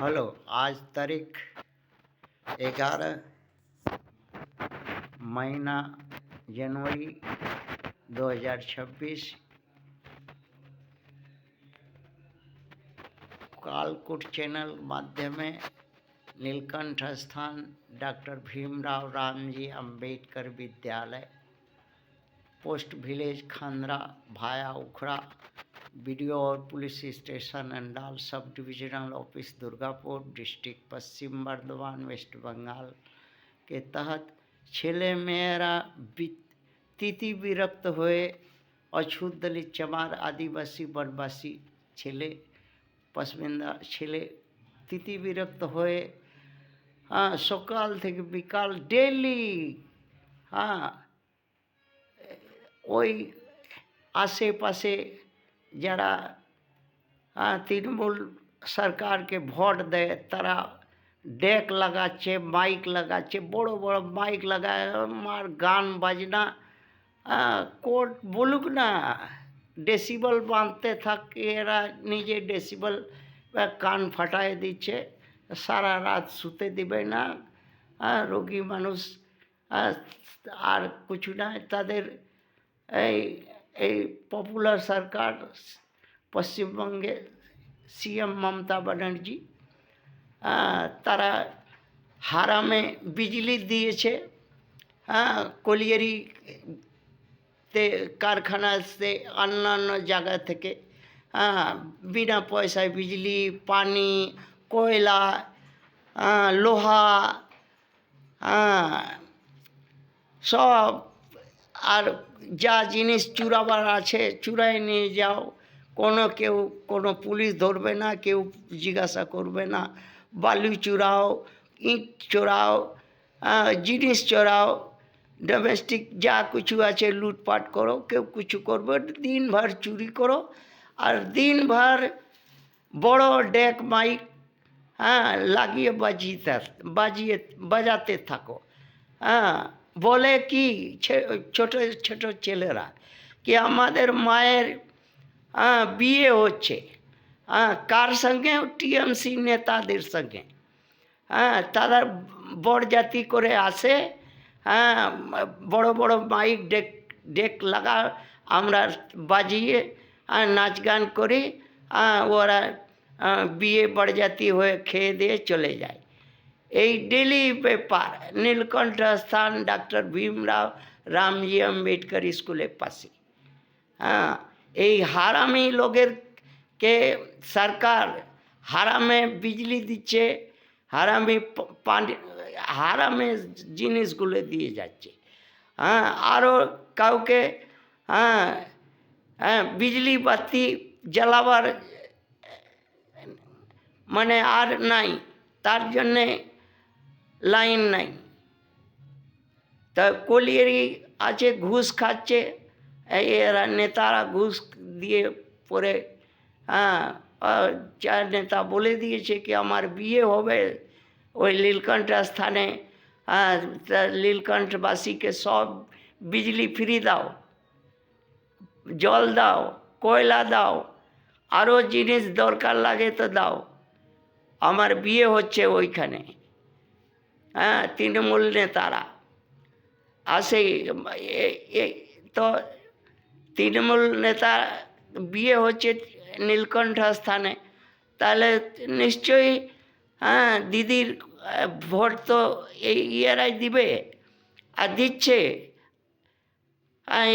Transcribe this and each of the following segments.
Hello. आज तारीख 11 महीना जनवरी 2026। कालकुट चैनल माध्यमे नीलकंठ स्थान डॉक्टर भीमराव रामजी अंबेडकर विद्यालय, पोस्ट विलेज खांद्रा भाया उखड़ा, बीडीओ और police station Andal, sub divisional office Durgapur, district Paschim Bardhaman, west Bengal के तहत छेले मेरा तिथि विरक्त हुए अछूत दलित चमार आदिवासी वनवासी छेले पसमिंदा छेले तिथि विरक्त हुए सकाल থেকে বিকাল ডেইলি ওই आशे-पाशे যারা তৃণমূল সরকারকে ভোট দেয় তারা ডেক লাগাচ্ছে, মাইক লাগাচ্ছে, বড় বড় মাইক লাগায়, আর গান বাজনা কোর্ট বলুক না, ডেসিবল বাঁধতে থাকে, এরা নিজে ডেসিবল কান ফাটায় দিচ্ছে, সারা রাত শুতে দিবে না রোগী মানুষ। আর কিছু না, তাদের এই পপুলার সরকার পশ্চিমবঙ্গে सीएम ममता बनर्जी तारा हारामे बिजली दिए कलियारी ते कारखाना से अन्य जगह थे बिना पैसा बिजली पानी कोयला लोहा सब और जा जिनिस चुराबार आछे चुराई निये जाओ, कोनो केउ कोनो पुलिस धरबे ना, केउ जिज्ञासा करबे ना। बालू चुराओ, ईट चुराओ, जिनिस चुराओ, डोमेस्टिक जा कुछ आछे लूटपाट करो, केउ कुछ करबे, दिन भर चुरी करो और दिन भर बड़ो डेक माइक লাগিয়ে বাজাতে থাকো। বলে কি ছোট ছোট ছেলেরা कि আমাদের মায়ের বিয়ে হচ্ছে কার সঙ্গে, টিএমসি নেতাদের সঙ্গে। তারা বরযাত্রী করে আসে, বড় বড় মাইক ডেক লাগা, আমরা বাজিয়ে নাচ গান করি, ওরা বিয়ে বরযাত্রী হয়ে খেয়ে দিয়ে চলে যায়। এই ডেলি ব্যাপার নীলকণ্ঠ স্থান डॉक्टर भीमराव रामजी अम्बेडकर स्कूलेर पाशे। এই হারামি লোকের কে সরকার হারামে বিজলি দিচ্ছে, হারামি পানি, হারামে জিনিসগুলো দিয়ে যাচ্ছে। আরও কাউকে বিজলি বাতি জ্বালাবার মানে আর নাই, তার জন্যে লাইন নাই। তা কলিয়ারি আছে, ঘুষ খাচ্ছে এরা নেতারা, ঘুষ দিয়ে পরে চার নেতা বলে দিয়েছে कि আমার বিয়ে হবে ওই নীলকণ্ঠ স্থানে, নীলকণ্ঠবাসীকে সব বিজলি ফ্রি দাও, জল দাও, কয়লা দাও, আরও জিনিস দরকার লাগে তো দাও, আমার বিয়ে হচ্ছে ওইখানে। তৃণমূল নেতারা আসে, তো তৃণমূল নেতা বিয়ে হচ্ছে নীলকণ্ঠ স্থানে, তাহলে নিশ্চয়ই দিদির ভোট তো এরাই দিবে, আর দিচ্ছে।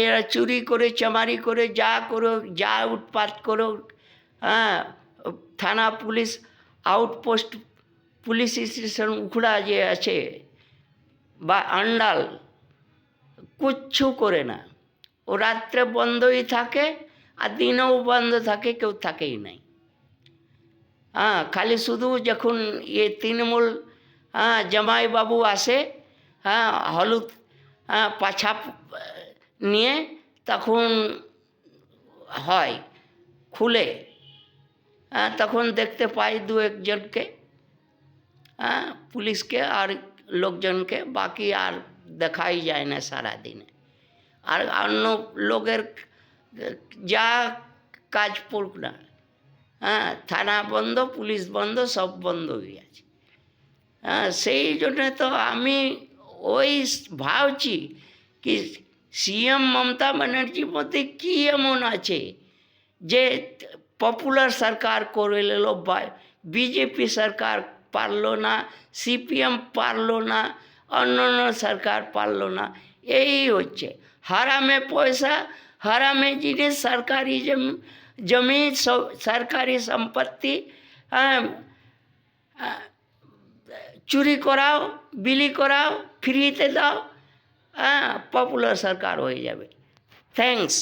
এরা চুরি করে চামারি করে যা করো, যা উৎপাত করো, থানা police outpost police station Ukhra যে আছে বা আন্ডাল কিচ্ছু করে না, ও রাত্রে বন্ধই থাকে আর দিনেও বন্ধ থাকে, কেউ থাকেই নাই। খালি শুধু যখন তৃণমূল জামাইবাবু আসে হলুদ পাছা নিয়ে, তখন হয় খুলে, তখন দেখতে পাই দু একজনকে, পুলিশকে আর লোকজনকে, বাকি আর দেখাই যায় না সারা দিনে। আর অন্য লোকের যা কাজ পড়ুক না, হ্যাঁ, থানা বন্ধ, পুলিশ বন্ধ, সব বন্ধ হয়ে গেছে। হ্যাঁ, সেই জন্যে তো আমি ওই ভাবছি কি সিএম মমতা ব্যানার্জির মধ্যে কী এমন আছে যে পপুলার সরকার করে নিল, বিজেপি সরকার পারলো না, সিপিএম পারলো না, অন্য সরকার পারলো না। এই হচ্ছে হারামে পয়সা, হারামে জিনিস, সরকারি জমি, সরকারি সম্পত্তি, হ্যাঁ, চুরি করাও, বিলি করাও, ফ্রিতে দাও, হ্যাঁ, পপুলার সরকার হয়ে যাবে। থ্যাঙ্কস।